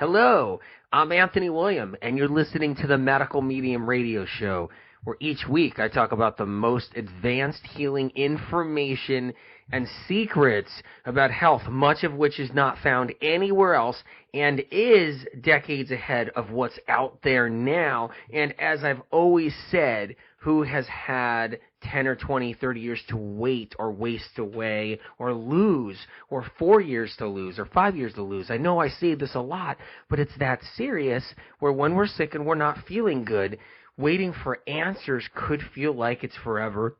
Hello, I'm Anthony William, and you're listening to the Medical Medium Radio Show, where each week I talk about the most advanced healing information and secrets about health, much of which is not found anywhere else and is decades ahead of what's out there now. And as I've always said, who has had 10 or 20, 30 years to wait or waste away or lose, or 4 years to lose or 5 years to lose? I know I say this a lot, but it's that serious where when we're sick and we're not feeling good, waiting for answers could feel like it's forever.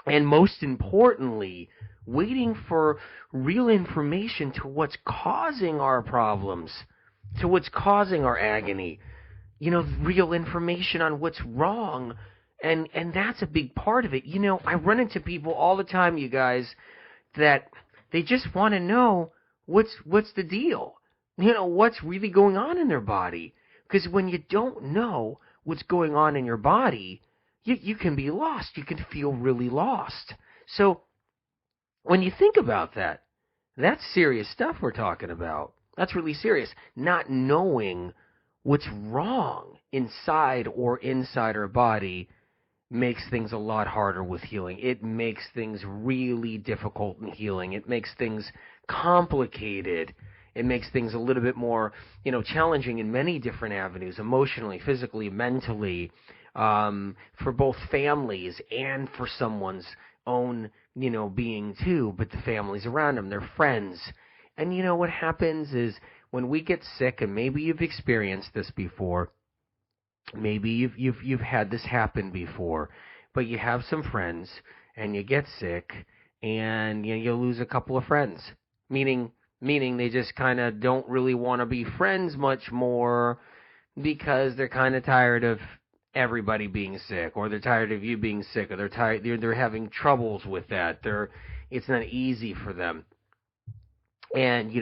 And most importantly, waiting for real information to what's causing our problems, to what's causing our agony. Real information on what's wrong. And that's a big part of it. I run into people all the time, you guys, that they just want to know what's the deal. What's really going on in their body. Because when you don't know what's going on in your body, you can be lost. You can feel really lost. So when you think about that, that's serious stuff we're talking about. That's really serious. Not knowing what's wrong inside our body makes things a lot harder with healing. It makes things really difficult in healing. It makes things complicated. It makes things a little bit more, challenging in many different avenues, emotionally, physically, mentally, for both families and for someone's own, being too, but the families around them, their friends. And what happens is when we get sick, and maybe you've experienced this before, maybe you've had this happen before, but you have some friends and you get sick and you lose a couple of friends, meaning they just kind of don't really want to be friends much more because they're kind of tired of everybody being sick, or they're tired of you being sick, or they're having troubles with that. It's not easy for them. And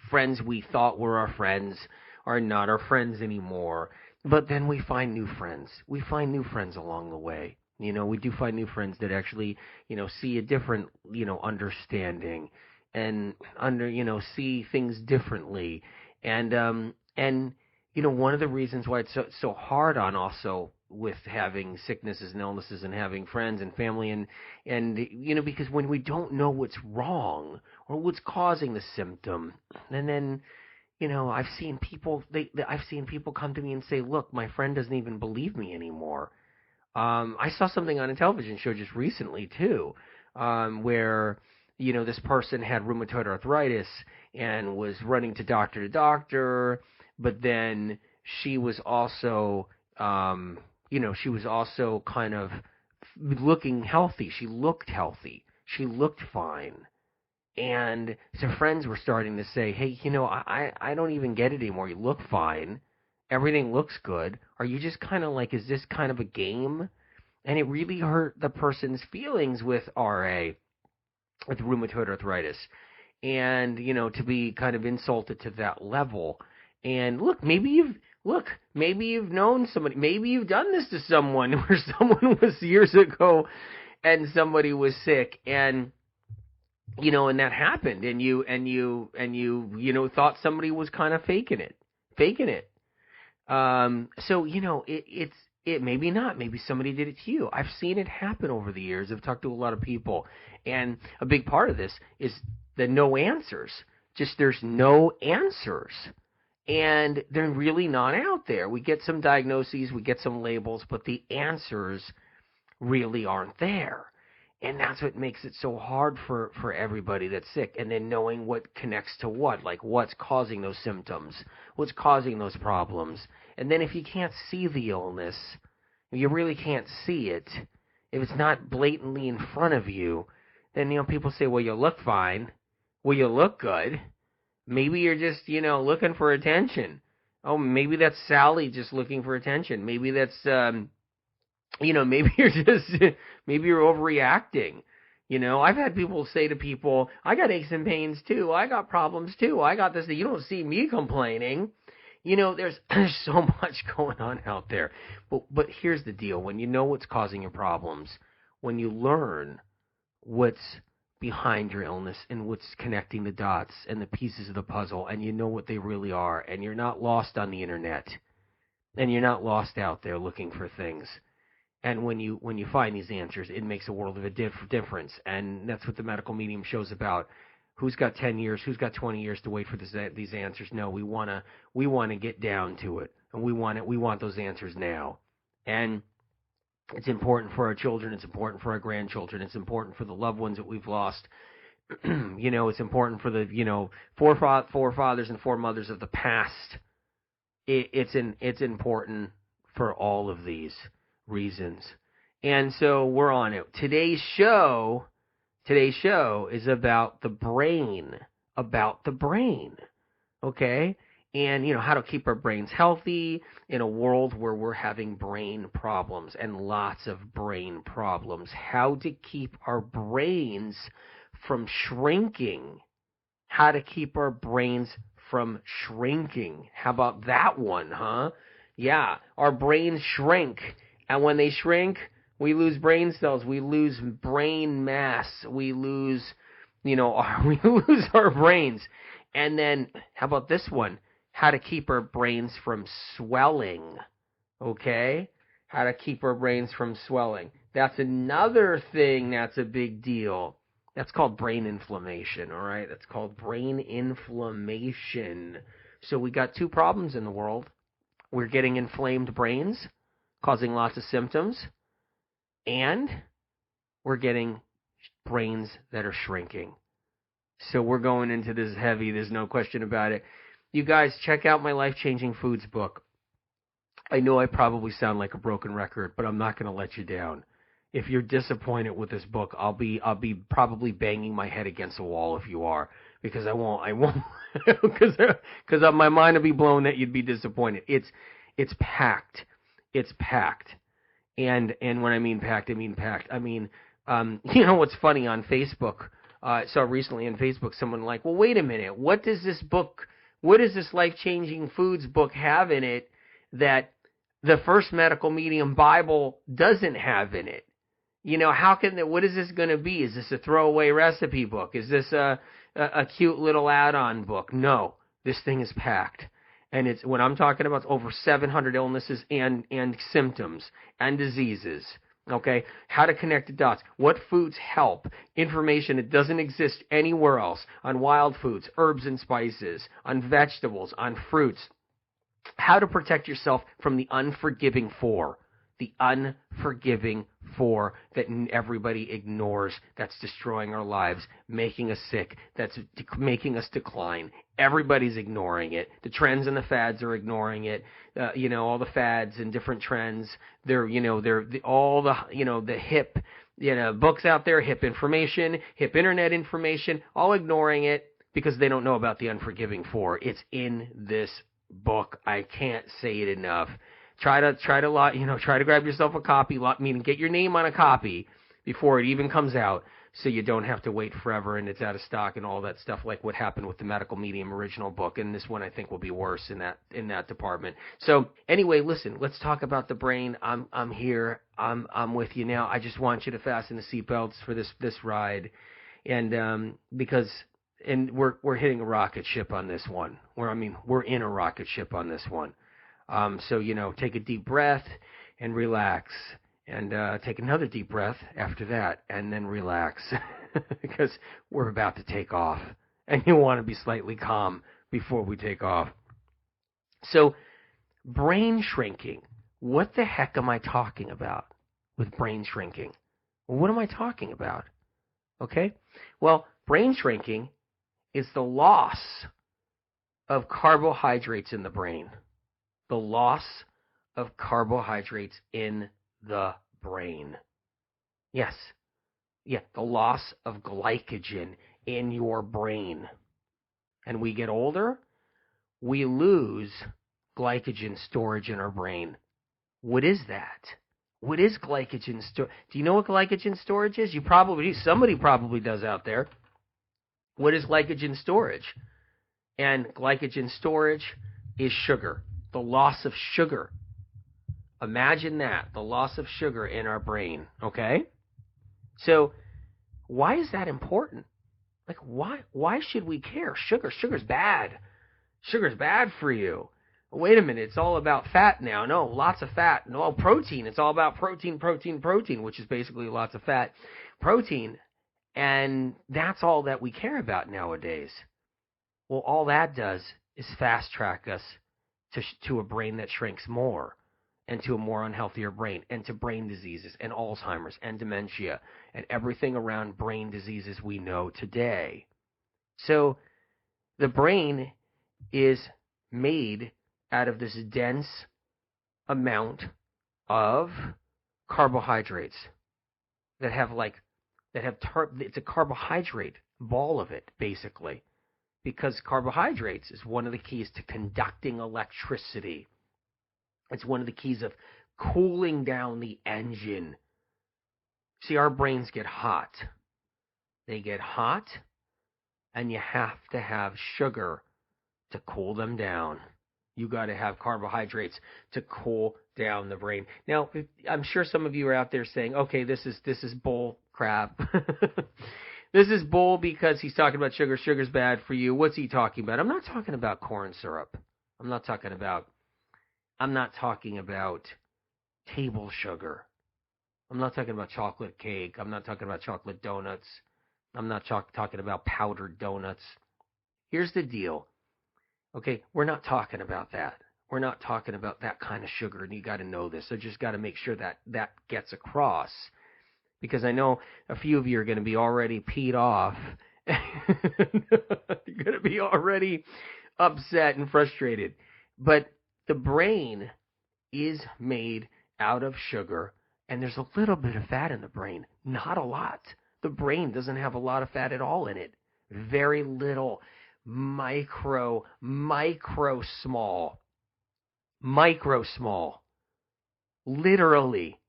friends we thought were our friends are not our friends anymore. But then we find new friends. We find new friends along the way. We do find new friends that actually, see a different, understanding and see things differently. And one of the reasons why it's so hard on also with having sicknesses and illnesses and having friends and family and because when we don't know what's wrong or what's causing the symptom, and then I've seen people come to me and say, look, my friend doesn't even believe me anymore. I saw something on a television show just recently too, where this person had rheumatoid arthritis and was running to doctor, but then she was also kind of looking healthy. She looked healthy. She looked fine. And so friends were starting to say, hey, I don't even get it anymore. You look fine. Everything looks good. Are you just kind of like, is this kind of a game? And it really hurt the person's feelings with RA, with rheumatoid arthritis. And, to be kind of insulted to that level. And look, maybe you've known somebody, maybe you've done this to someone where someone was years ago and somebody was sick and that happened, and you thought somebody was kind of faking it. So it maybe not. Maybe somebody did it to you. I've seen it happen over the years. I've talked to a lot of people, and a big part of this is the no answers. Just there's no answers, and they're really not out there. We get some diagnoses, we get some labels, but the answers really aren't there. And that's what makes it so hard for everybody that's sick. And then knowing what connects to what, like what's causing those symptoms, what's causing those problems. And then if you can't see the illness, if you really can't see it, if it's not blatantly in front of you, then, people say, well, you look fine. Well, you look good. Maybe you're just, looking for attention. Oh, maybe that's Sally just looking for attention. Maybe that's, maybe you're overreacting. I've had people say to people, I got aches and pains too. I got problems too. I got this. You don't see me complaining. There's so much going on out there. But here's the deal. When you know what's causing your problems, when you learn what's behind your illness and what's connecting the dots and the pieces of the puzzle, and you know what they really are, and you're not lost on the internet, and you're not lost out there looking for things. And when you find these answers, it makes a world of a difference. And that's what the medical medium show's about. Who's got 10 years? Who's got 20 years to wait for these answers? No, we wanna get down to it, and we want those answers now. And it's important for our children. It's important for our grandchildren. It's important for the loved ones that we've lost. It's important for the forefathers and foremothers of the past. It's important for all of these reasons. And so we're on it. Today's show is about the brain. Okay? And, how to keep our brains healthy in a world where we're having brain problems and lots of brain problems. How to keep our brains from shrinking. How to keep our brains from shrinking. How about that one, huh? Yeah, our brains shrink. And when they shrink, we lose brain cells. We lose brain mass. We lose, we lose our brains. And then, how about this one? How to keep our brains from swelling, okay? How to keep our brains from swelling. That's another thing that's a big deal. That's called brain inflammation, all right? That's called brain inflammation. So we got two problems in the world. We're getting inflamed brains, causing lots of symptoms, and we're getting brains that are shrinking. So we're going into this heavy, there's no question about it. You guys, check out my Life-Changing Foods book. I know I probably sound like a broken record, but I'm not going to let you down. If you're disappointed with this book, I'll be probably banging my head against the wall if you are, because I won't, because my mind will be blown that you'd be disappointed. It's packed. And when I mean packed, I mean packed. I mean, what's funny on Facebook? I saw recently on Facebook someone like, well, wait a minute, what does this Life-Changing Foods book have in it that the First Medical Medium Bible doesn't have in it? What is this going to be? Is this a throwaway recipe book? Is this a cute little add-on book? No, this thing is packed. And it's, when I'm talking about, over 700 illnesses and symptoms and diseases. Okay, how to connect the dots, what foods help, information that doesn't exist anywhere else, on wild foods, herbs and spices, on vegetables, on fruits, how to protect yourself from the unforgiving four that everybody ignores, that's destroying our lives, making us sick, that's making us decline. Everybody's ignoring it. The trends and the fads are ignoring it. All the fads and different trends. They're the hip, books out there, hip information, hip internet information, all ignoring it because they don't know about the unforgiving four. It's in this book. I can't say it enough. Try to grab yourself a copy, meaning get your name on a copy before it even comes out, so you don't have to wait forever and it's out of stock and all that stuff, like what happened with the Medical Medium original book. And this one I think will be worse in that department. So anyway, listen, let's talk about the brain. I'm here. I'm with you now. I just want you to fasten the seatbelts for this ride, and because we're hitting a rocket ship on this one. We're in a rocket ship on this one. So, take a deep breath and relax, and take another deep breath after that, and then relax, because we're about to take off, and you want to be slightly calm before we take off. So, brain shrinking. What the heck am I talking about with brain shrinking? Well, what am I talking about? Okay? Well, brain shrinking is the loss of carbohydrates in the brain. The loss of carbohydrates in the brain. Yes. Yeah, the loss of glycogen in your brain. And we get older, we lose glycogen storage in our brain. What is that? What is glycogen storage? Do you know what glycogen storage is? Somebody probably does out there. What is glycogen storage? And glycogen storage is sugar. The loss of sugar. Imagine that, the loss of sugar in our brain, okay? So, Why is that important? Like, why should we care? Sugar's bad. Sugar's bad for you. Wait a minute, it's all about fat now. No, lots of fat. No, protein. It's all about protein, which is basically lots of fat. Protein. And that's all that we care about nowadays. Well, all that does is fast track us to a brain that shrinks more, and to a more unhealthier brain, and to brain diseases and Alzheimer's and dementia and everything around brain diseases we know today. So the brain is made out of this dense amount of carbohydrates it's a carbohydrate ball of it, basically, because carbohydrates is one of the keys to conducting electricity. It's one of the keys of cooling down the engine. See, our brains get hot. They get hot, and you have to have sugar to cool them down. You got to have carbohydrates to cool down the brain. Now, I'm sure some of you are out there saying, "Okay, this is bull crap." This is bull because he's talking about sugar. Sugar's bad for you. What's he talking about? I'm not talking about corn syrup. I'm not talking about table sugar. I'm not talking about chocolate cake. I'm not talking about chocolate donuts. I'm not talking about powdered donuts. Here's the deal. Okay, we're not talking about that. We're not talking about that kind of sugar, and you got to know this. So just got to make sure that gets across, because I know a few of you are going to be already peed off. You're going to be already upset and frustrated. But the brain is made out of sugar, and there's a little bit of fat in the brain. Not a lot. The brain doesn't have a lot of fat at all in it. Very little. Micro small. Literally.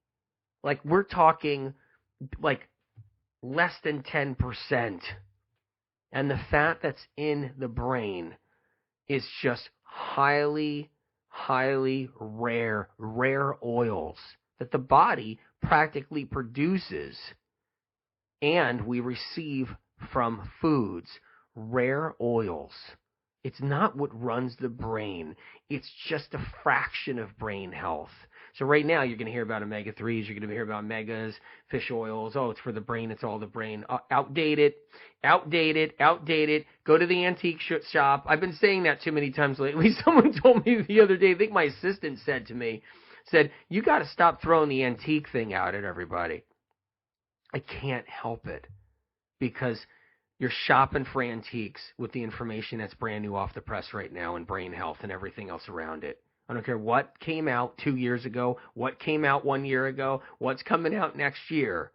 Like, we're talking like less than 10%. And the fat that's in the brain is just highly rare oils that the body practically produces and we receive from foods. Rare oils. It's not what runs the brain. It's just a fraction of brain health. So right now you're going to hear about omega-3s. You're going to hear about megas, fish oils. Oh, it's for the brain. It's all the brain. Outdated. Go to the antique shop. I've been saying that too many times lately. Someone told me the other day, I think my assistant said, you got to stop throwing the antique thing out at everybody. I can't help it, because you're shopping for antiques with the information that's brand new off the press right now, and brain health and everything else around it. I don't care what came out 2 years ago, what came out 1 year ago, what's coming out next year.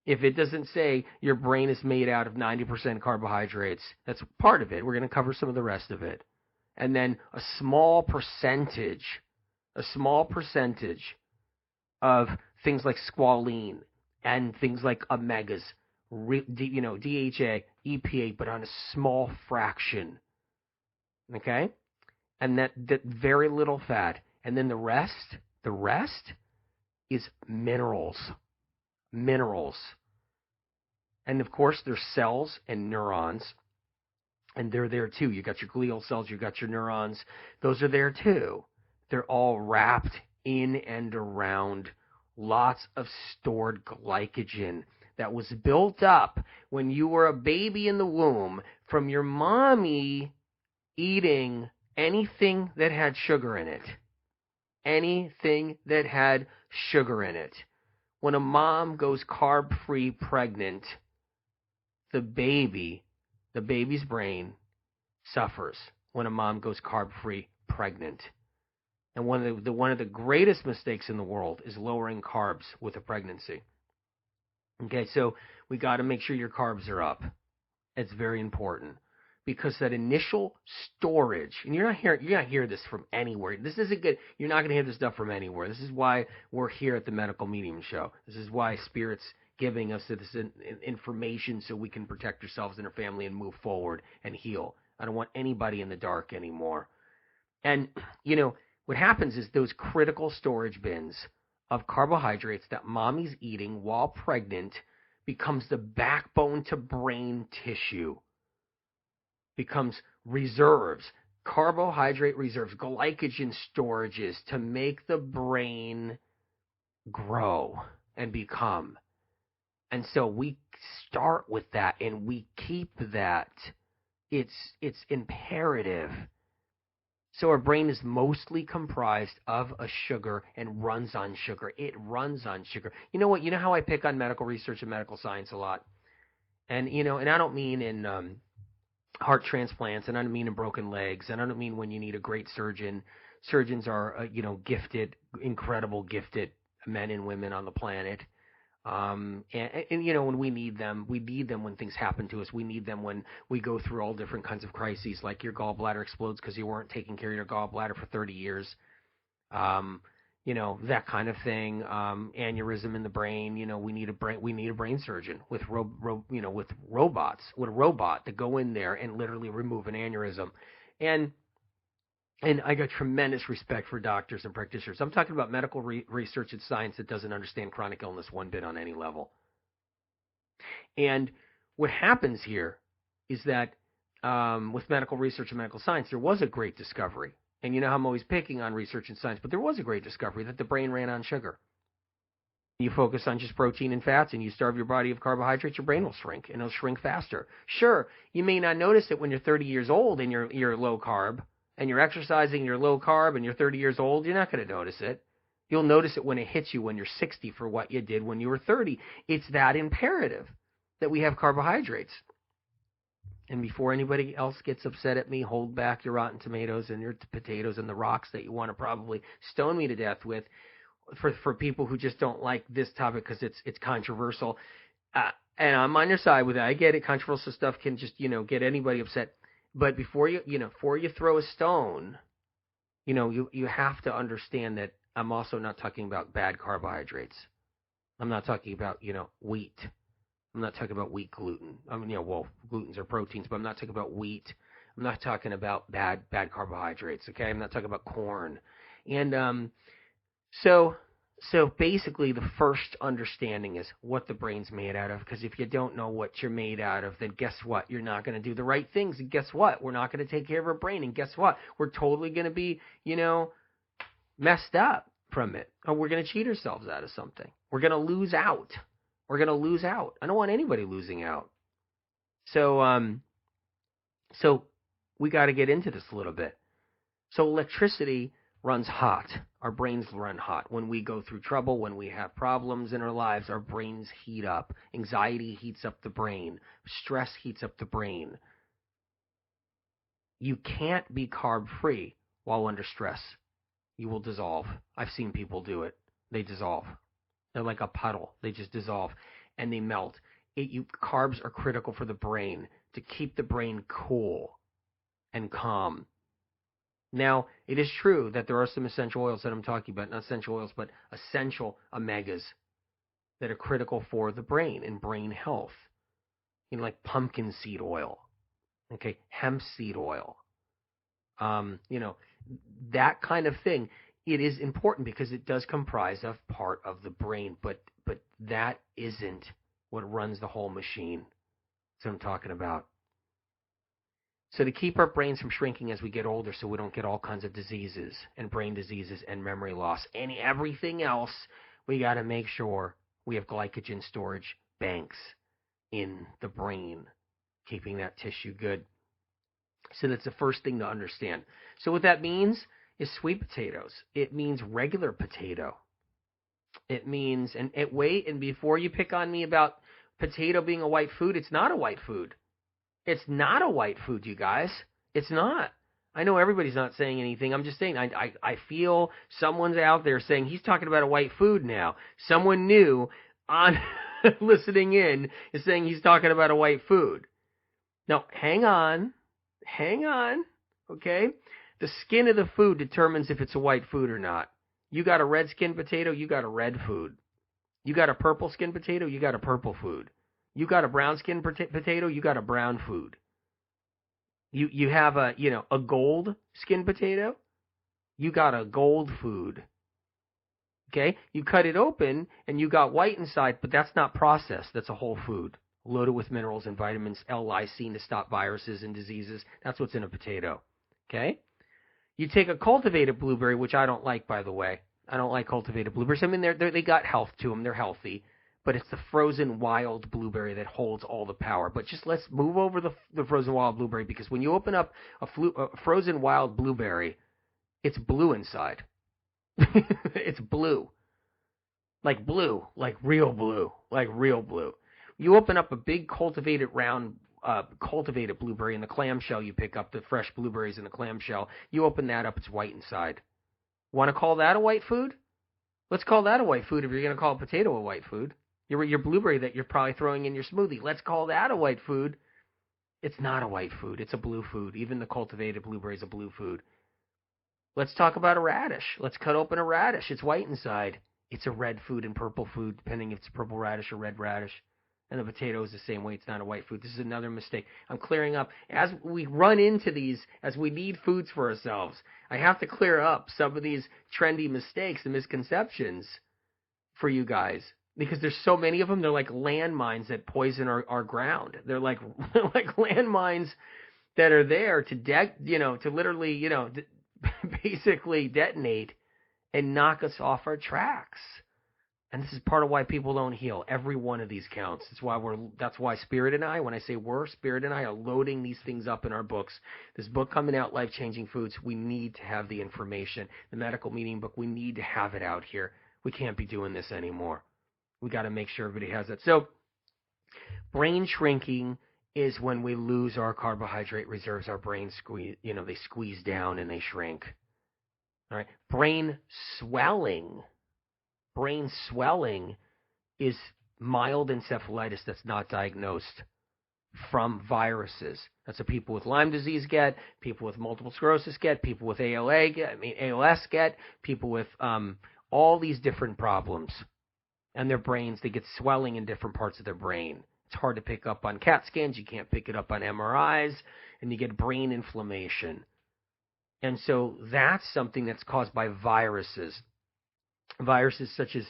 If it doesn't say your brain is made out of 90% carbohydrates, that's part of it. We're going to cover some of the rest of it. And then a small percentage of things like squalene and things like omegas, DHA, EPA, but on a small fraction. Okay? And that very little fat. And then the rest is minerals. And of course, there's cells and neurons, and they're there too. You got your glial cells, you got your neurons. Those are there too. They're all wrapped in and around lots of stored glycogen that was built up when you were a baby in the womb from your mommy eating anything that had sugar in it. When a mom goes carb-free pregnant, the baby's brain suffers when a mom goes carb-free pregnant. And one of the greatest mistakes in the world is lowering carbs with a pregnancy. Okay, so we got to make sure your carbs are up. It's very important, because that initial storage, and you're not hear this from anywhere. This isn't good. You're not going to hear this stuff from anywhere. This is why we're here at the Medical Medium Show. This is why Spirit's giving us this information so we can protect ourselves and our family and move forward and heal. I don't want anybody in the dark anymore. And, what happens is those critical storage bins of carbohydrates that mommy's eating while pregnant becomes the backbone to brain tissue, becomes reserves, carbohydrate reserves, glycogen storages to make the brain grow and become. And so we start with that and we keep that. It's imperative. So our brain is mostly comprised of a sugar and runs on sugar. It runs on sugar. You know what? You know how I pick on medical research and medical science a lot? And, and I don't mean in heart transplants, and I don't mean in broken legs, and I don't mean when you need a great surgeon. Surgeons are, gifted, incredible gifted men and women on the planet. And when we need them when things happen to us. We need them when we go through all different kinds of crises, like your gallbladder explodes because you weren't taking care of your gallbladder for 30 years. That kind of thing. Aneurysm in the brain. We need a brain surgeon with with robots, with a robot to go in there and literally remove an aneurysm. And I got tremendous respect for doctors and practitioners. I'm talking about medical research and science that doesn't understand chronic illness one bit on any level. And what happens here is that with medical research and medical science, there was a great discovery. And you know how I'm always picking on research and science, but there was a great discovery that the brain ran on sugar. You focus on just protein and fats and you starve your body of carbohydrates, your brain will shrink, and it'll shrink faster. Sure, you may not notice it when you're 30 years old and you're low carb, and you're exercising, you're low carb, and you're 30 years old. You're not going to notice it. You'll notice it when it hits you when you're 60 for what you did when you were 30. It's that imperative that we have carbohydrates. And before anybody else gets upset at me, hold back your rotten tomatoes and your potatoes and the rocks that you want to probably stone me to death with. For people who just don't like this topic because it's controversial, and I'm on your side with that. I get it. Controversial stuff can just get anybody upset. But before you throw a stone, you have to understand that I'm also not talking about bad carbohydrates. I'm not talking about wheat. I'm not talking about wheat gluten. I mean, glutens are proteins, but I'm not talking about wheat. I'm not talking about bad carbohydrates. Okay, I'm not talking about corn. And So basically, the first understanding is what the brain's made out of. Because if you don't know what you're made out of, then guess what? You're not going to do the right things. And guess what? We're not going to take care of our brain. And guess what? We're totally going to be, messed up from it. Or we're going to cheat ourselves out of something. We're going to lose out. I don't want anybody losing out. So we got to get into this a little bit. So electricity runs hot. Our brains run hot. When we go through trouble, when we have problems in our lives, our brains heat up. Anxiety heats up the brain. Stress heats up the brain. You can't be carb-free while under stress. You will dissolve. I've seen people do it. They dissolve. They're like a puddle. They just dissolve and they melt. Carbs are critical for the brain to keep the brain cool and calm. Now, it is true that there are some essential oils that I'm talking about, not essential oils, but essential omegas that are critical for the brain and brain health. Like pumpkin seed oil, hemp seed oil, that kind of thing. It is important because it does comprise of part of the brain, but that isn't what runs the whole machine. That's what I'm talking about. So to keep our brains from shrinking as we get older so we don't get all kinds of diseases and brain diseases and memory loss and everything else, we got to make sure we have glycogen storage banks in the brain, keeping that tissue good. So that's the first thing to understand. So what that means is sweet potatoes. It means regular potato. It means, and before you pick on me about potato being a white food, it's not a white food. It's not a white food, you guys. It's not. I know everybody's not saying anything. I'm just saying, I feel someone's out there saying he's talking about a white food now. Someone new on listening in is saying he's talking about a white food. Now, hang on, okay? The skin of the food determines if it's a white food or not. You got a red skin potato, you got a red food. You got a purple skin potato, you got a purple food. You got a brown skin potato, you got a brown food. You have a gold skin potato, you got a gold food. Okay? You cut it open and you got white inside, but that's not processed. That's a whole food loaded with minerals and vitamins, L-lysine to stop viruses and diseases. That's what's in a potato. Okay? You take a cultivated blueberry, which I don't like, by the way. I don't like cultivated blueberries. I mean, they got health to them. They're healthy. But it's the frozen wild blueberry that holds all the power. But just let's move over the frozen wild blueberry, because when you open up a frozen wild blueberry, it's blue inside. It's blue. Like blue. Like real blue. Like real blue. You open up a big cultivated cultivated blueberry in the clamshell you pick up, the fresh blueberries in the clamshell. You open that up, it's white inside. Want to call that a white food? Let's call that a white food if you're going to call a potato a white food. Your blueberry that you're probably throwing in your smoothie, let's call that a white food. It's not a white food. It's a blue food. Even the cultivated blueberry is a blue food. Let's talk about a radish. Let's cut open a radish. It's white inside. It's a red food and purple food, depending if it's a purple radish or red radish. And the potato is the same way. It's not a white food. This is another mistake. I'm clearing up. As we run into these, as we need foods for ourselves, I have to clear up some of these trendy mistakes and misconceptions for you guys. Because there's so many of them. They're like landmines that poison our ground. They're like landmines that are there to literally, basically detonate and knock us off our tracks. And this is part of why people don't heal. Every one of these counts. That's why Spirit and I, when I say Spirit and I are loading these things up in our books. This book coming out, Life Changing Foods, we need to have the information. The medical meeting book, we need to have it out here. We can't be doing this anymore. We got to make sure everybody has it. So, brain shrinking is when we lose our carbohydrate reserves. Our brains they squeeze down and they shrink. All right. Brain swelling is mild encephalitis that's not diagnosed from viruses. That's what people with Lyme disease get, people with multiple sclerosis get, people with ALS get, people with all these different problems. And their brains, they get swelling in different parts of their brain. It's hard to pick up on CAT scans. You can't pick it up on MRIs. And you get brain inflammation. And so that's something that's caused by viruses. Viruses such as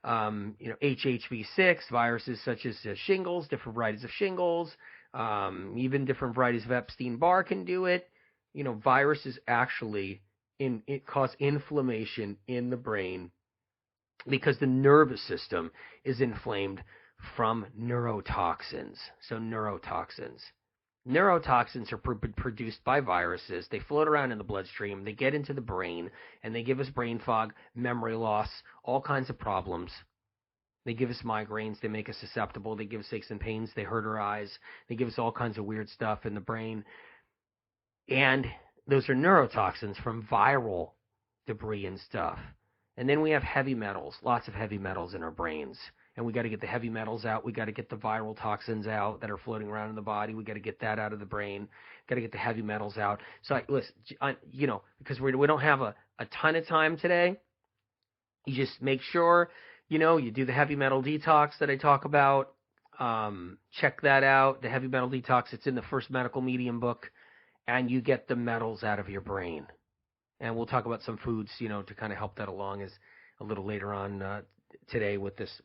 HHV6, viruses such as shingles, different varieties of shingles, even different varieties of Epstein-Barr can do it. Viruses actually cause inflammation in the brain, because the nervous system is inflamed from neurotoxins. So neurotoxins are produced by viruses. They float around in the bloodstream. They get into the brain, and they give us brain fog, memory loss, all kinds of problems. They give us migraines. They make us susceptible. They give us aches and pains. They hurt our eyes. They give us all kinds of weird stuff in the brain. And those are neurotoxins from viral debris and stuff. And then we have heavy metals, lots of heavy metals in our brains. And we got to get the heavy metals out. We got to get the viral toxins out that are floating around in the body. We got to get that out of the brain. Got to get the heavy metals out. So listen, because we don't have a ton of time today. You just make sure, you do the heavy metal detox that I talk about. Check that out. The heavy metal detox. It's in the first medical medium book, and you get the metals out of your brain. And we'll talk about some foods, to kind of help that along as a little later on today with this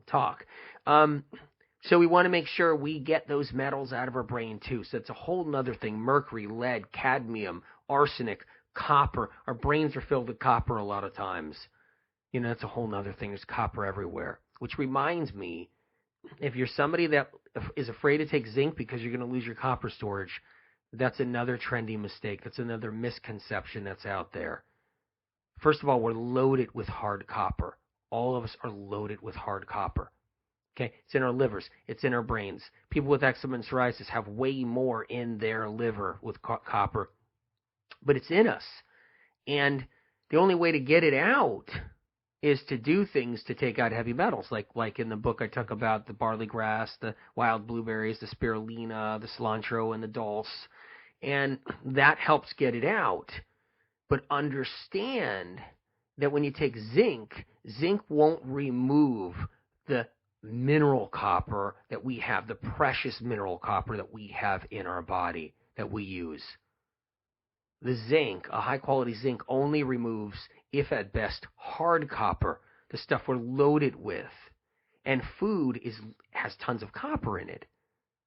talk. So we want to make sure we get those metals out of our brain too. So it's a whole nother thing. Mercury, lead, cadmium, arsenic, copper. Our brains are filled with copper a lot of times. That's a whole nother thing. There's copper everywhere. Which reminds me, if you're somebody that is afraid to take zinc because you're going to lose your copper storage, that's another trendy mistake. That's another misconception that's out there. First of all, we're loaded with hard copper. All of us are loaded with hard copper. Okay? It's in our livers. It's in our brains. People with eczema and psoriasis have way more in their liver with copper. But it's in us. And the only way to get it out is to do things to take out heavy metals. Like in the book I talk about the barley grass, the wild blueberries, the spirulina, the cilantro, and the dulse. And that helps get it out. But understand that when you take zinc won't remove the mineral copper that we have, the precious mineral copper that we have in our body that we use. The zinc, a high-quality zinc, only removes, if at best, hard copper, the stuff we're loaded with. And food has tons of copper in it,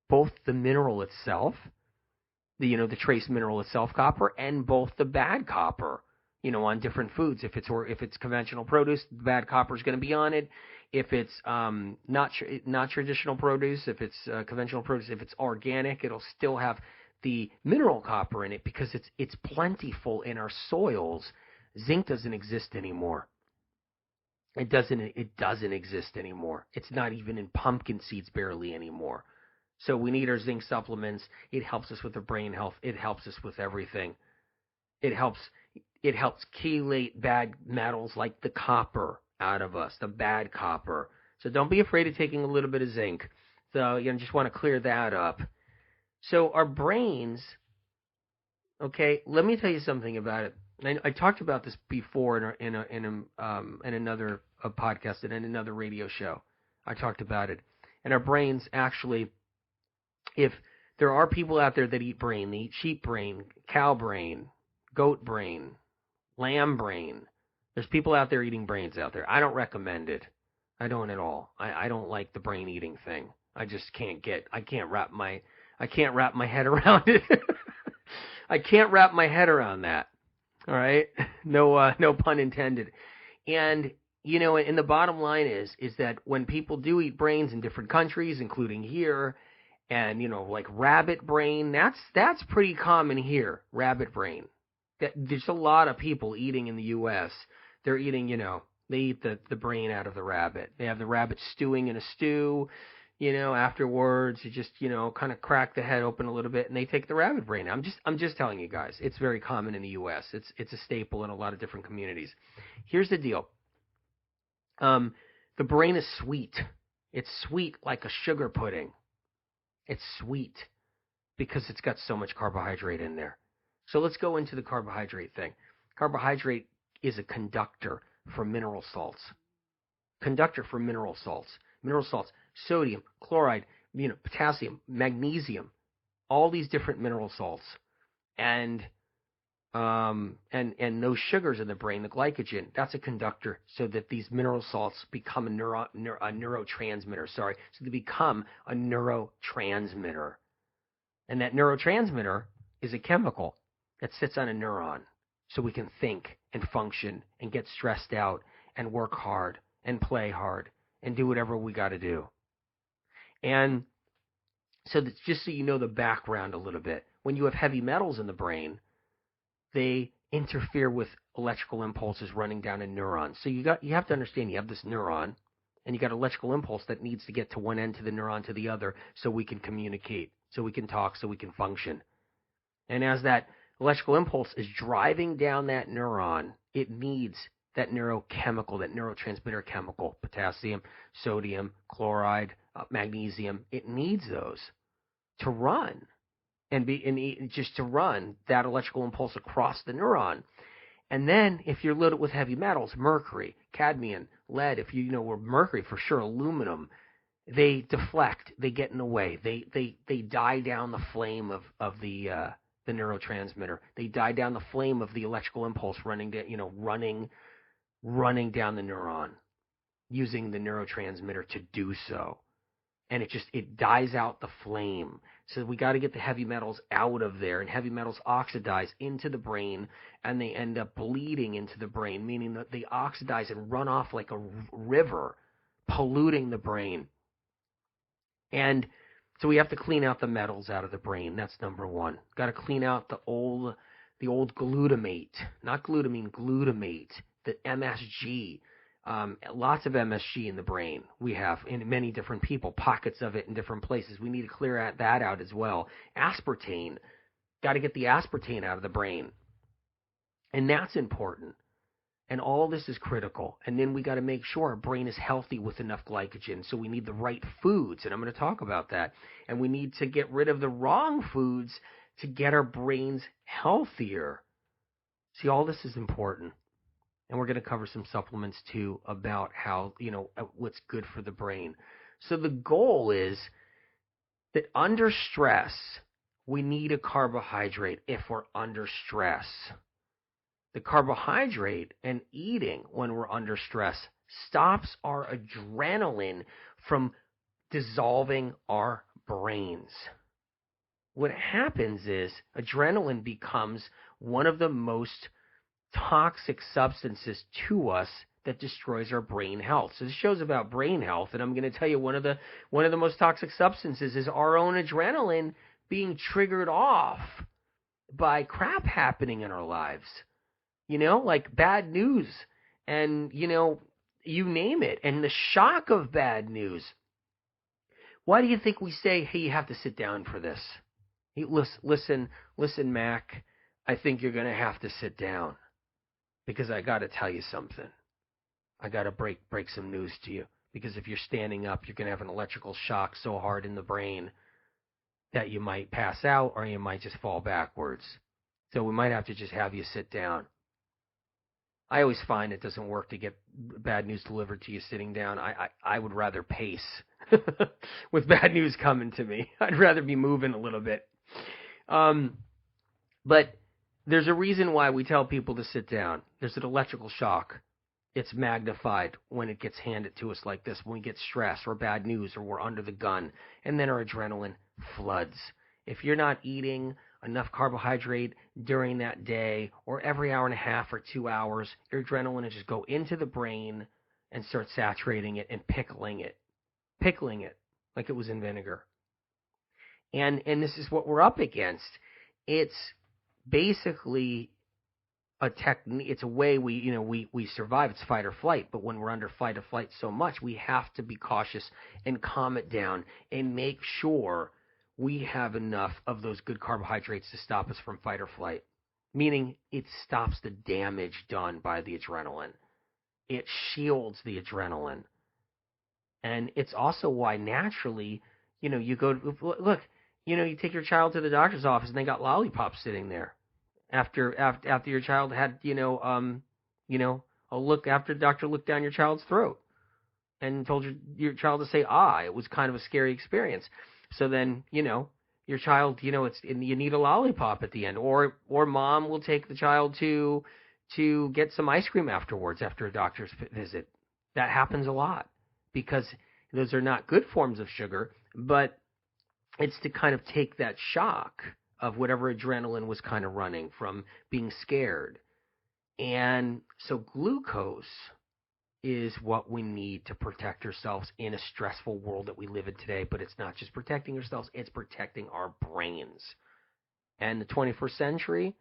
both the mineral itself, the trace mineral itself, copper, and both the bad copper, on different foods. If it's conventional produce, the bad copper is going to be on it. If it's not traditional produce, if it's conventional produce, if it's organic, it'll still have the mineral copper in it because it's plentiful in our soils. Zinc doesn't exist anymore. It doesn't exist anymore. It's not even in pumpkin seeds barely anymore. So we need our zinc supplements. It helps us with our brain health. It helps us with everything. It helps chelate bad metals like the copper out of us, the bad copper. So don't be afraid of taking a little bit of zinc. So just want to clear that up. So our brains, okay, let me tell you something about it. I talked about this before in another podcast and in another radio show. I talked about it. And our brains actually, if there are people out there that eat brain, they eat sheep brain, cow brain, goat brain, lamb brain. There's people out there eating brains out there. I don't recommend it. I don't at all. I don't like the brain eating thing. I just can't wrap my head around it. I can't wrap my head around that. All right? No pun intended. And and the bottom line is that when people do eat brains in different countries, including here, and like rabbit brain, that's pretty common here. Rabbit brain. There's a lot of people eating in the U.S. They're eating, they eat the brain out of the rabbit. They have the rabbit stewing in a stew. Afterwards, you just, kind of crack the head open a little bit, and they take the rabbit brain. I'm just telling you guys, it's very common in the U.S. It's a staple in a lot of different communities. Here's the deal. The brain is sweet. It's sweet like a sugar pudding. It's sweet because it's got so much carbohydrate in there. So let's go into the carbohydrate thing. Carbohydrate is a conductor for mineral salts. Mineral salts, sodium, chloride, potassium, magnesium, all these different mineral salts. And those sugars in the brain, the glycogen, that's a conductor so that these mineral salts become a neurotransmitter. So they become a neurotransmitter. And that neurotransmitter is a chemical that sits on a neuron so we can think and function and get stressed out and work hard and play hard and do whatever we got to do. And so that's just so you know the background a little bit. When you have heavy metals in the brain, they interfere with electrical impulses running down a neuron. So you have to understand you have this neuron and you got an electrical impulse that needs to get to one end to the neuron to the other so we can communicate, so we can talk, so we can function. And as that electrical impulse is driving down that neuron, it needs that neurochemical, that neurotransmitter chemical, potassium, sodium, chloride, magnesium. It needs those to run and just to run that electrical impulse across the neuron. And then if you're loaded with heavy metals, mercury, cadmium, lead, if or mercury for sure, aluminum, they deflect, they get in the way, they die down the flame of the neurotransmitter. They die down the flame of the electrical impulse running down the neuron, using the neurotransmitter to do so. And it dies out the flame. So we got to get the heavy metals out of there, and heavy metals oxidize into the brain, and they end up bleeding into the brain, meaning that they oxidize and run off like a river, polluting the brain. And so we have to clean out the metals out of the brain. That's number one. Got to clean out the old glutamate, not glutamine, glutamate, the MSG. Lots of MSG in the brain we have in many different people, pockets of it in different places. We need to clear that out as well. Aspartame, got to get the aspartame out of the brain. And that's important. And all this is critical. And then we got to make sure our brain is healthy with enough glycogen. So we need the right foods, and I'm going to talk about that. And we need to get rid of the wrong foods to get our brains healthier. See, all this is important. And we're going to cover some supplements too about how, what's good for the brain. So the goal is that under stress, we need a carbohydrate if we're under stress. The carbohydrate and eating when we're under stress stops our adrenaline from dissolving our brains. What happens is adrenaline becomes one of the most toxic substances to us that destroys our brain health. So this show's about brain health, and I'm going to tell you one of the most toxic substances is our own adrenaline being triggered off by crap happening in our lives. Like bad news, and you name it, and the shock of bad news. Why do you think we say, hey, you have to sit down for this? Hey, listen, Mac, I think you're going to have to sit down because I got to tell you something. I got to break some news to you, because if you're standing up, you're going to have an electrical shock so hard in the brain that you might pass out or you might just fall backwards. So we might have to just have you sit down. I always find it doesn't work to get bad news delivered to you sitting down. I would rather pace with bad news coming to me. I'd rather be moving a little bit. But there's a reason why we tell people to sit down. There's an electrical shock. It's magnified when it gets handed to us like this, when we get stress or bad news or we're under the gun, and then our adrenaline floods. If you're not eating enough carbohydrate during that day or every hour and a half or 2 hours, your adrenaline will just go into the brain and start saturating it and pickling it like it was in vinegar. And this is what we're up against. It's basically a technique. It's a way we survive. It's fight or flight. But when we're under fight or flight so much, we have to be cautious and calm it down and make sure we have enough of those good carbohydrates to stop us from fight or flight. Meaning it stops the damage done by the adrenaline. It shields the adrenaline. And it's also why naturally, you go, look, you take your child to the doctor's office and they got lollipops sitting there. After your child had, after the doctor looked down your child's throat and told your child to say, it was kind of a scary experience. So then, your child, you need a lollipop at the end, or mom will take the child to get some ice cream afterwards after a doctor's visit. That happens a lot because those are not good forms of sugar, but it's to kind of take that shock of whatever adrenaline was kind of running from being scared. And so glucose is what we need to protect ourselves in a stressful world that we live in today. But it's not just protecting ourselves, it's protecting our brains. And the 21st century,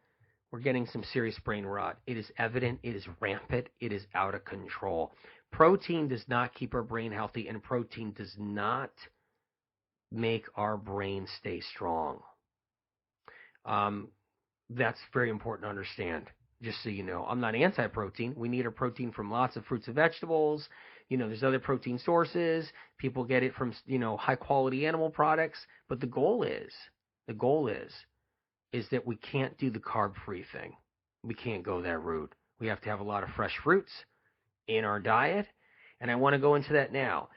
we're getting some serious brain rot. It is evident, it is rampant, it is out of control. Protein does not keep our brain healthy, and protein does not make our brain stay strong. That's very important to understand. Just so you know, I'm not anti-protein. We need our protein from lots of fruits and vegetables. There's other protein sources. People get it from, high-quality animal products. But the goal is that we can't do the carb-free thing. We can't go that route. We have to have a lot of fresh fruits in our diet. And I want to go into that now.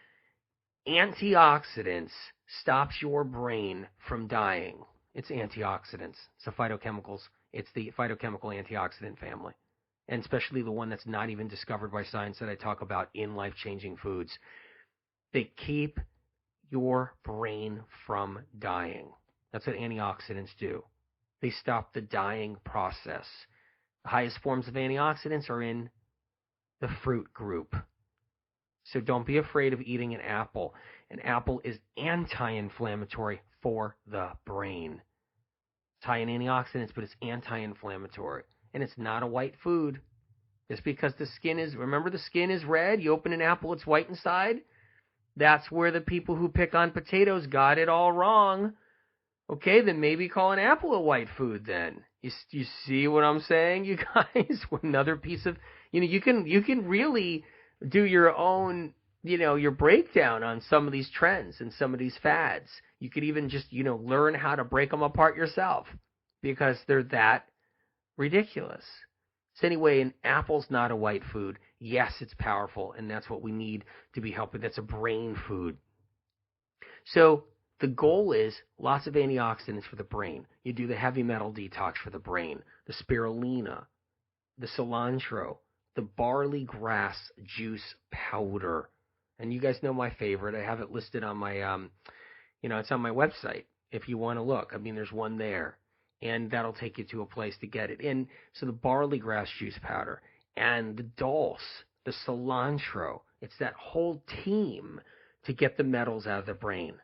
Antioxidants stops your brain from dying. It's antioxidants. It's the phytochemicals. It's the phytochemical antioxidant family, and especially the one that's not even discovered by science that I talk about in life-changing foods. They keep your brain from dying. That's what antioxidants do. They stop the dying process. The highest forms of antioxidants are in the fruit group. So don't be afraid of eating an apple. An apple is anti-inflammatory for the brain. It's high in antioxidants, but it's anti-inflammatory. And it's not a white food. Just because the skin is red, you open an apple, it's white inside. That's where the people who pick on potatoes got it all wrong. Okay, then maybe call an apple a white food then. You see what I'm saying, you guys? Another piece of, you can really do your own, your breakdown on some of these trends and some of these fads. You could even just, learn how to break them apart yourself because they're that ridiculous. So anyway, an apple's not a white food. Yes, it's powerful, and that's what we need to be helping. That's a brain food. So The goal is lots of antioxidants for the brain. You do the heavy metal detox for the brain, the spirulina, the cilantro, the barley grass juice powder. And you guys know my favorite. I have it listed on my, it's on my website if you want to look. I mean, there's one there. And that'll take you to a place to get it. And so the barley grass juice powder and the dulse, the cilantro, it's that whole team to get the metals out of the brain.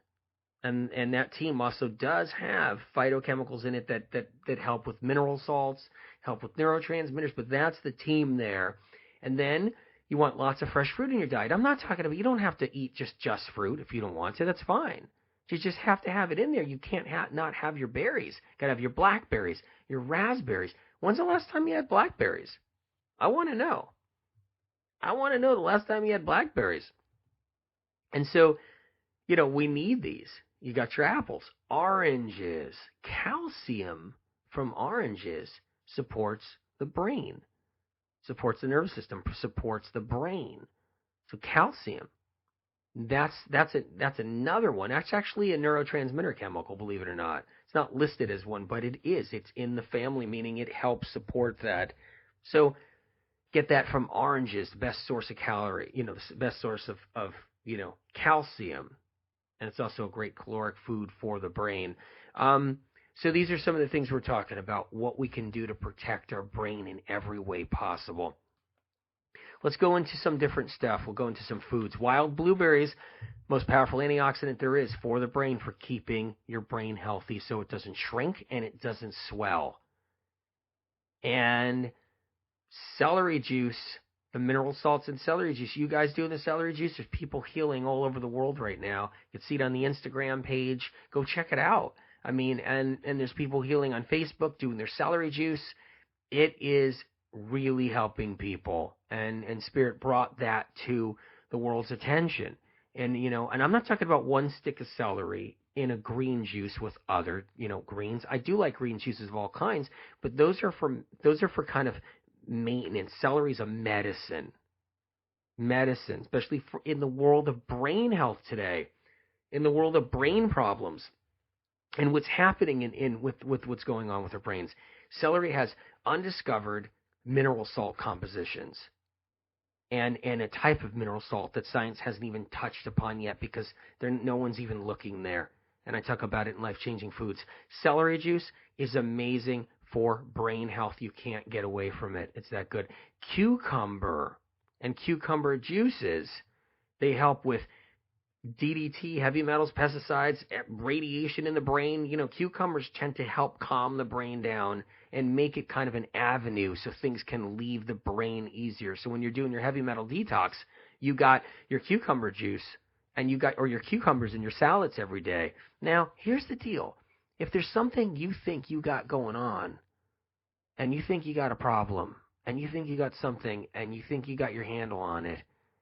And that team also does have phytochemicals in it that help with mineral salts, help with neurotransmitters, but that's the team there. And then you want lots of fresh fruit in your diet. I'm not talking about, you don't have to eat just fruit if you don't want to. That's fine. You just have to have it in there. You can't not have your berries. Got to have your blackberries, your raspberries. When's the last time you had blackberries? I want to know. I want to know the last time you had blackberries. And so, we need these. You got your apples, oranges. Calcium from oranges supports the brain, supports the nervous system, supports the brain. So calcium. That's another one. That's actually a neurotransmitter chemical, believe it or not. It's not listed as one, but it is. It's in the family, meaning it helps support that. So get that from oranges, the best source of the best source of calcium. And it's also a great caloric food for the brain. So these are some of the things we're talking about, what we can do to protect our brain in every way possible. Let's go into some different stuff. We'll go into some foods. Wild blueberries, most powerful antioxidant there is for the brain, for keeping your brain healthy so it doesn't shrink and it doesn't swell. And celery juice, the mineral salts in celery juice. You guys doing the celery juice? There's people healing all over the world right now. You can see it on the Instagram page. Go check it out. I mean, and there's people healing on Facebook doing their celery juice. It is really helping people. And Spirit brought that to the world's attention. And, and I'm not talking about one stick of celery in a green juice with other, greens. I do like green juices of all kinds, but those are for kind of maintenance. Celery is a medicine, especially in the world of brain health today, in the world of brain problems, and what's happening with what's going on with our brains. Celery has undiscovered mineral salt compositions, and a type of mineral salt that science hasn't even touched upon yet because no one's even looking there. And I talk about it in Life Changing Foods. Celery juice is amazing for brain health. You can't get away from it. It's that good. Cucumber and cucumber juices, they help with DDT, heavy metals, pesticides, radiation in the brain. Cucumbers tend to help calm the brain down and make it kind of an avenue so things can leave the brain easier. So when you're doing your heavy metal detox, you got your cucumber juice and your cucumbers in your salads every day. Now, here's the deal. If there's something you think you got going on, and you think you got a problem, and you think you got something, and you think you got your handle on it,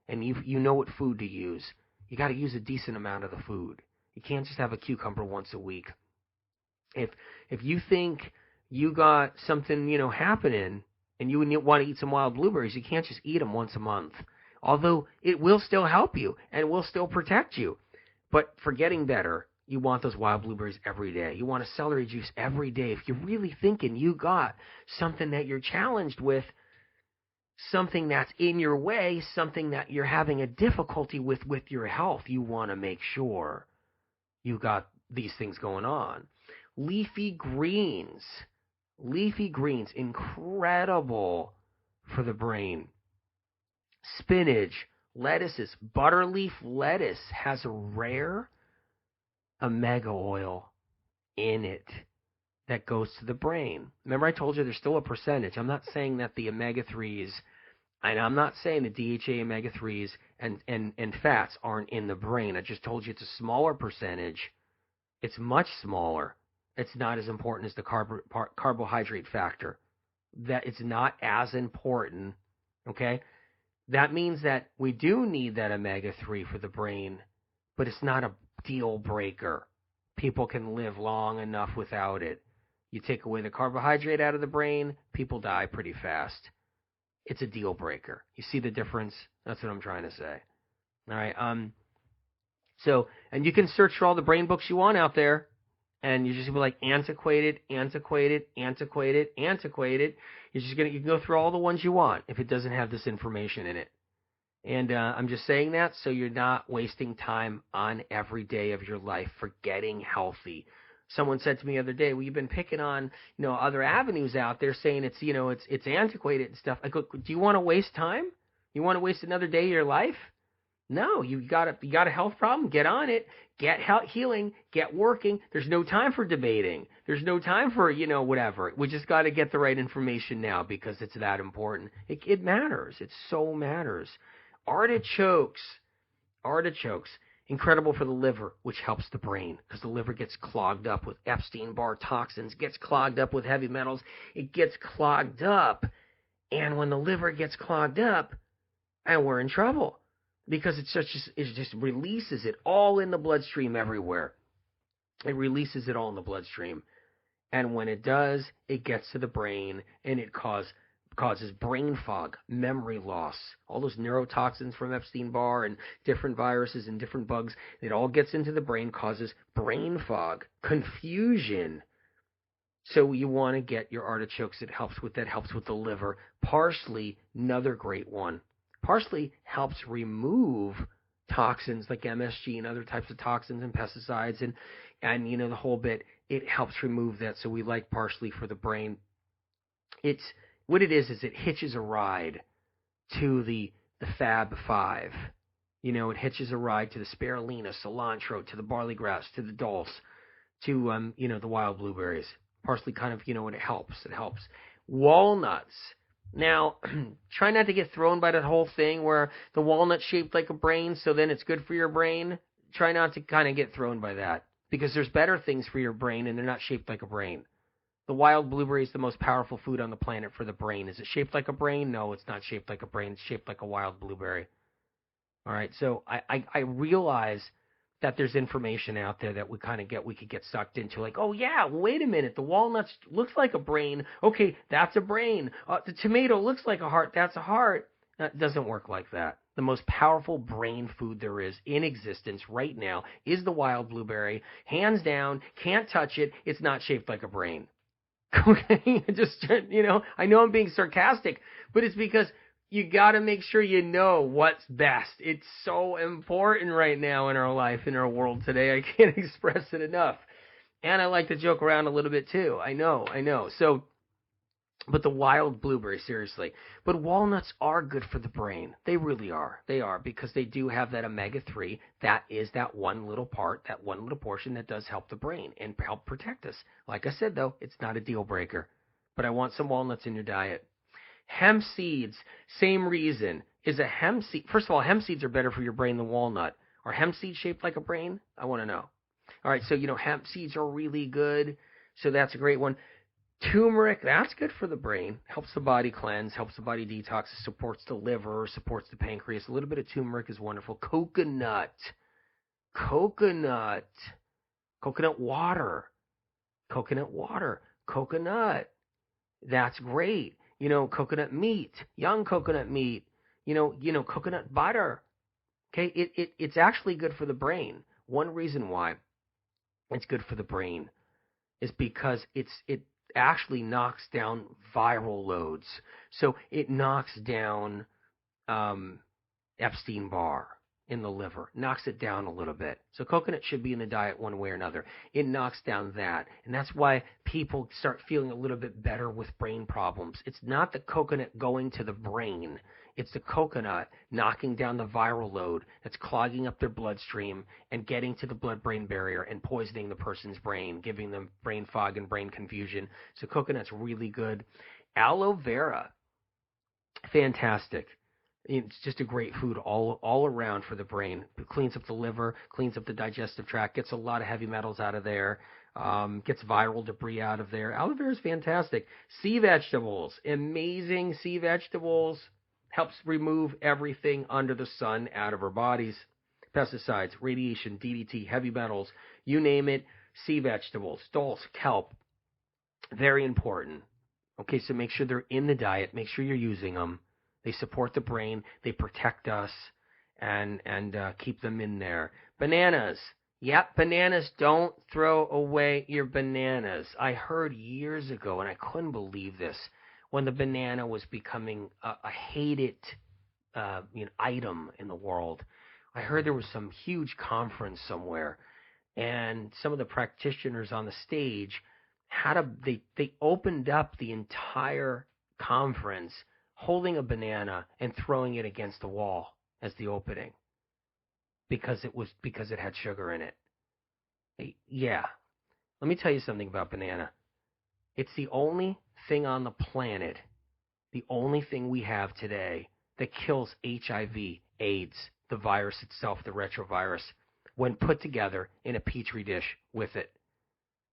and you know what food to use, you got to use a decent amount of the food. You can't just have a cucumber once a week. If you think you got something, happening, and you want to eat some wild blueberries, you can't just eat them once a month. Although it will still help you and will still protect you. But for getting better, you want those wild blueberries every day. You want a celery juice every day. If you're really thinking you got something that you're challenged with, something that's in your way, something that you're having a difficulty with your health, you want to make sure you got these things going on. Leafy greens, incredible for the brain. Spinach, lettuces, butterleaf lettuce has a rare omega oil in it that goes to the brain. Remember I told you there's still a percentage. I'm not saying that the omega-3s, and I'm not saying the DHA omega-3s and fats aren't in the brain. I just told you it's a smaller percentage. It's much smaller. It's not as important as the carbohydrate factor. That it's not as important, okay? That means that we do need that omega-3 for the brain, but it's not a deal breaker. People can live long enough without it. You take away the carbohydrate out of the brain, people die pretty fast. It's a deal breaker. You see the difference? That's what I'm trying to say. All right. So, and you can search for all the brain books you want out there, and you're just gonna be like antiquated, antiquated, antiquated, antiquated. You can go through all the ones you want if it doesn't have this information in it. And I'm just saying that so you're not wasting time on every day of your life for getting healthy. Someone said to me the other day, "Well, you've been picking on, other avenues out there, saying it's antiquated and stuff." I go, "Do you want to waste time? You want to waste another day of your life? No, you got a health problem. Get on it. Get healing. Get working. There's no time for debating. There's no time for whatever. We just got to get the right information now because it's that important. It matters. It so matters. Artichokes. Artichokes. Incredible for the liver, which helps the brain because the liver gets clogged up with Epstein-Barr toxins, gets clogged up with heavy metals. It gets clogged up. And when the liver gets clogged up, and we're in trouble because it just releases it all in the bloodstream everywhere. It releases it all in the bloodstream. And when it does, it gets to the brain and it causes brain fog, memory loss, all those neurotoxins from Epstein-Barr and different viruses and different bugs. It all gets into the brain, causes brain fog, confusion. So you want to get your artichokes. That helps with the liver. Parsley, another great one. Parsley helps remove toxins like MSG and other types of toxins and pesticides and the whole bit. It helps remove that. So we like parsley for the brain. It's what it is it hitches a ride to the Fab Five. It hitches a ride to the spirulina, cilantro, to the barley grass, to the dulse, to the wild blueberries. Parsley kind of it helps. It helps. Walnuts. Now, try not to get thrown by that whole thing where the walnut's shaped like a brain, so then it's good for your brain. Try not to kind of get thrown by that because there's better things for your brain and they're not shaped like a brain. The wild blueberry is the most powerful food on the planet for the brain. Is it shaped like a brain? No, it's not shaped like a brain. It's shaped like a wild blueberry. All right, so I realize that there's information out there that we could get sucked into. Like, oh yeah, wait a minute, the walnuts looks like a brain. Okay, that's a brain. The tomato looks like a heart. That's a heart. It doesn't work like that. The most powerful brain food there is in existence right now is the wild blueberry. Hands down, can't touch it. It's not shaped like a brain. Okay, I know I'm being sarcastic, but it's because you got to make sure you know what's best. It's so important right now in our life, in our world today. I can't express it enough. And I like to joke around a little bit too. I know. So, but the wild blueberry, seriously. But walnuts are good for the brain. They really are. They are because they do have that omega-3. That is that one little part, that one little portion that does help the brain and help protect us. Like I said, though, it's not a deal breaker. But I want some walnuts in your diet. Hemp seeds, same reason. Is a hemp seed... First of all, hemp seeds are better for your brain than walnut. Are hemp seeds shaped like a brain? I want to know. All right, so, hemp seeds are really good. So that's a great one. Turmeric, that's good for the brain. Helps the body cleanse, helps the body detox, supports the liver, supports the pancreas. A little bit of turmeric is wonderful. Coconut water. Coconut. That's great. Coconut meat, young coconut meat, coconut butter. Okay, it's actually good for the brain. One reason why it's good for the brain is because it actually knocks down viral loads. So it knocks down Epstein-Barr in the liver, knocks it down a little bit. So coconut should be in the diet one way or another. It knocks down that. And that's why people start feeling a little bit better with brain problems. It's not the coconut going to the brain. It's the coconut knocking down the viral load that's clogging up their bloodstream and getting to the blood-brain barrier and poisoning the person's brain, giving them brain fog and brain confusion. So coconut's really good. Aloe vera, fantastic. It's just a great food all around for the brain. It cleans up the liver, cleans up the digestive tract, gets a lot of heavy metals out of there, gets viral debris out of there. Aloe vera is fantastic. Sea vegetables, amazing sea vegetables. Helps remove everything under the sun out of our bodies. Pesticides, radiation, DDT, heavy metals, you name it. Sea vegetables, dulse, kelp, very important. Okay, so make sure they're in the diet. Make sure you're using them. They support the brain. They protect us. and keep them in there. Bananas. Yep, bananas. Don't throw away your bananas. I heard years ago, and I couldn't believe this, when the banana was becoming a hated item in the world. I heard there was some huge conference somewhere, and some of the practitioners on the stage they opened up the entire conference holding a banana and throwing it against the wall as the opening because it had sugar in it. Yeah. Let me tell you something about banana. It's the only thing on the planet, the only thing we have today that kills HIV, AIDS, the virus itself, the retrovirus, when put together in a petri dish with it.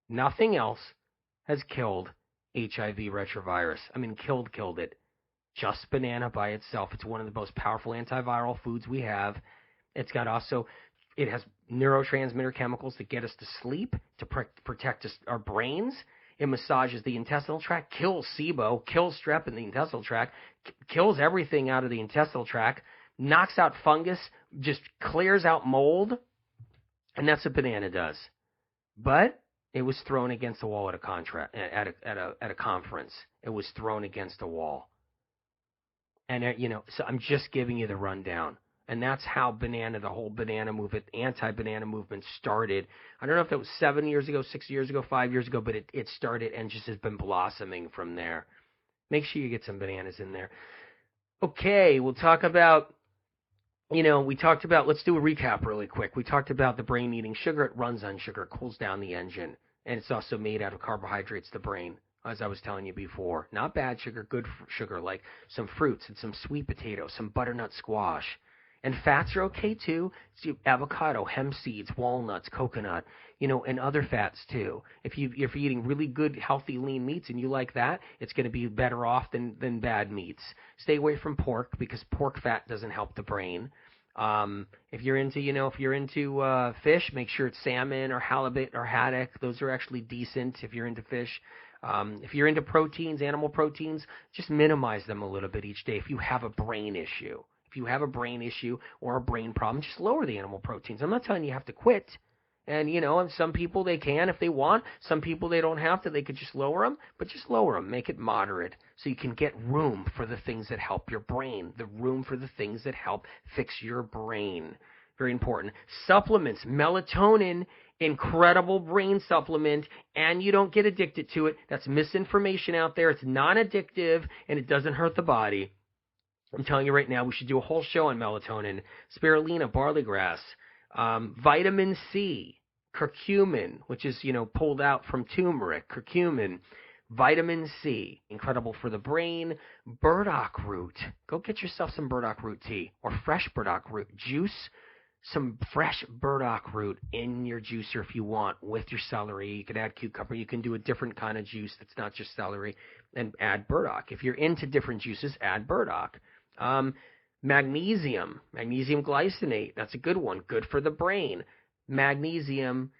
Nothing else has killed HIV retrovirus. I mean, killed it. Just banana by itself. It's one of the most powerful antiviral foods we have. It has neurotransmitter chemicals that get us to sleep, to protect our brains. It massages the intestinal tract, kills SIBO, kills strep in the intestinal tract, kills everything out of the intestinal tract, knocks out fungus, just clears out mold, and that's what banana does. But it was thrown against the wall at a conference. It was thrown against a wall. And so I'm just giving you the rundown. And that's how the whole banana movement, anti-banana movement started. I don't know if that was 7 years ago, 6 years ago, 5 years ago, but it started and just has been blossoming from there. Make sure you get some bananas in there. Okay, we'll talk about, let's do a recap really quick. We talked about the brain eating sugar. It runs on sugar, cools down the engine. And it's also made out of carbohydrates, the brain, as I was telling you before. Not bad sugar, good sugar, like some fruits and some sweet potatoes, some butternut squash. And fats are okay too. So avocado, hemp seeds, walnuts, coconut, and other fats too. If you're eating really good, healthy, lean meats and you like that, it's going to be better off than bad meats. Stay away from pork because pork fat doesn't help the brain. If you're into fish, make sure it's salmon or halibut or haddock. Those are actually decent if you're into fish. If you're into proteins, animal proteins, just minimize them a little bit each day if you have a brain issue. If you have a brain issue or a brain problem, just lower the animal proteins. I'm not telling you have to quit. And, some people they can if they want. Some people they don't have to. They could just lower them. But just lower them. Make it moderate so you can get room for the things that help your brain. The room for the things that help fix your brain. Very important. Supplements. Melatonin, incredible brain supplement, and you don't get addicted to it. That's misinformation out there. It's non-addictive, and it doesn't hurt the body. I'm telling you right now, we should do a whole show on melatonin, spirulina, barley grass, vitamin C, curcumin, which is, pulled out from turmeric, curcumin, vitamin C, incredible for the brain, burdock root. Go get yourself some burdock root tea or fresh burdock root juice. Some fresh burdock root in your juicer if you want with your celery. You could add cucumber. You can do a different kind of juice that's not just celery and add burdock. If you're into different juices, add burdock. Magnesium glycinate. That's a good one. Good for the brain. Magnesium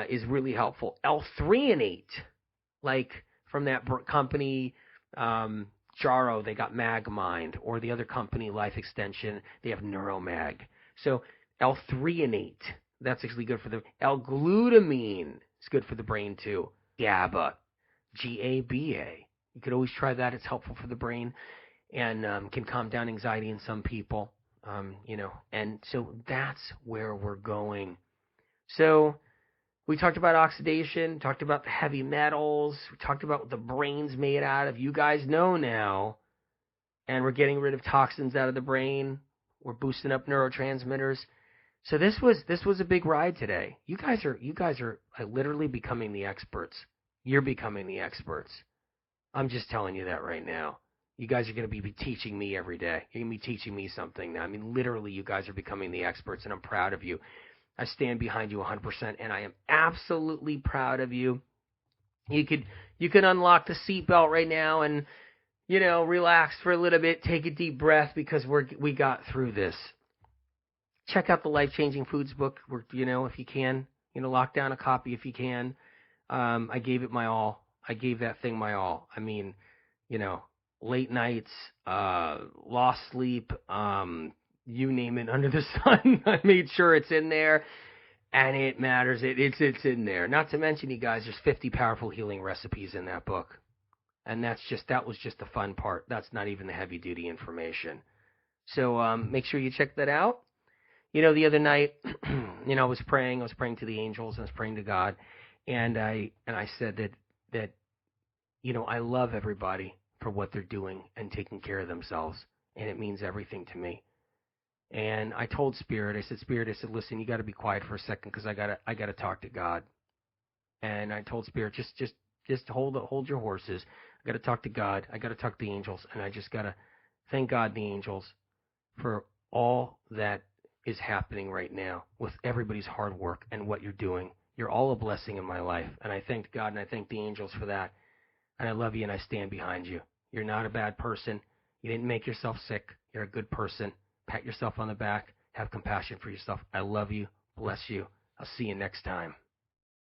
is really helpful. L-threonate, like from that company Jaro, they got MagMind, or the other company Life Extension, they have Neuromag. So L-threonate, that's actually good for the L-glutamine is good for the brain too. GABA, G-A-B-A. You could always try that. It's helpful for the brain and can calm down anxiety in some people. And so that's where we're going. So we talked about oxidation, talked about the heavy metals, we talked about what the brain's made out of. You guys know now. And we're getting rid of toxins out of the brain. We're boosting up neurotransmitters. So this was a big ride today. You guys are literally becoming the experts. You're becoming the experts. I'm just telling you that right now. You guys are going to be teaching me every day. You're going to be teaching me something now. I mean, literally, you guys are becoming the experts, and I'm proud of you. I stand behind you 100%, and I am absolutely proud of you. You can unlock the seatbelt right now and, relax for a little bit, take a deep breath because we got through this. Check out the Life Changing Foods book, if you can. Lock down a copy if you can. I gave it my all. I gave that thing my all. I mean, late nights, lost sleep, you name it under the sun. I made sure it's in there, and it matters. It's in there. Not to mention, you guys, there's 50 powerful healing recipes in that book, and that was just the fun part. That's not even the heavy duty information. So make sure you check that out. The other night, I was praying. I was praying to the angels. I was praying to God, and I said that I love everybody for what they're doing and taking care of themselves, and it means everything to me. And I told Spirit, I said, Spirit, I said, listen, you got to be quiet for a second because I gotta talk to God. And I told Spirit, just hold your horses. I got to talk to God. I got to talk to the angels, and I just got to thank God, the angels, for all that is happening right now with everybody's hard work and what you're doing. You're all a blessing in my life, and I thank God and I thank the angels for that. And I love you and I stand behind you. You're not a bad person. You didn't make yourself sick. You're a good person. Pat yourself on the back. Have compassion for yourself. I love you. Bless you. I'll see you next time.